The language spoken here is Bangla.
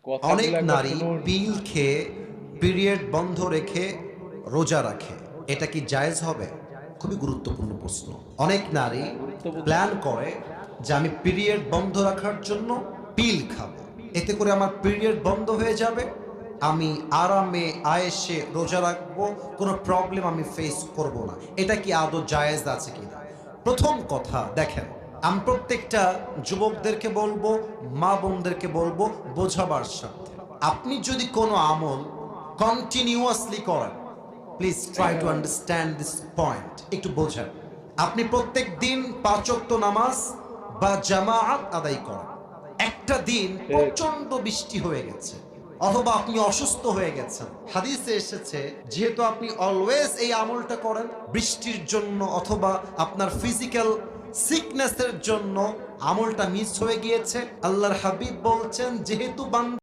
অনেক কথাগুলো একবার নারী শুনুন। পিল খেয়ে পিরিয়ড বন্ধ রেখে রোজা রাখে। এটা কি জায়েজ হবে? খুবই গুরুত্বপূর্ণ প্রশ্ন। অনেক নারী গুরুত্বপূর্ণ প্ল্যান প্রশ্ন। করে যে আমি পিরিয়ড বন্ধ রাখার জন্য পিল খাবো, এতে করে আমার পিরিয়ড বন্ধ হয়ে যাবে, আমি আরামে আয়েসে রোজা রাখবো, কোনো প্রবলেম আমি ফেস করব না। এটা কি আদৌ জায়েজ আছে কিনা? প্রথম কথা দেখেন, আমি প্রত্যেকটা যুবকদেরকে বলবো, মা বোনদেরকে বলবো বোঝাবার স্বার্থে, আপনি যদি কোনো আমল কন্টিনিউয়াসলি করেন, please try to understand this point, একটু বোঝেন। আপনি প্রত্যেক দিন ৫ ওয়াক্ত নামাজ বা জামাআত আদায় করেন, একটা দিন ঠিক। প্রচন্ড বৃষ্টি হয়ে গেছে অথবা আপনি অসুস্থ হয়ে গেছেন, হাদিসে এসেছে যেহেতু আপনি অলওয়েজ এই আমলটা করেন, বৃষ্টির জন্য অথবা আপনার ফিজিক্যাল সিকনেসের জন্য আমলটা মিস হয়ে গিয়েছে, আল্লাহর হাবিব বলছেন যেহেতু বান্দা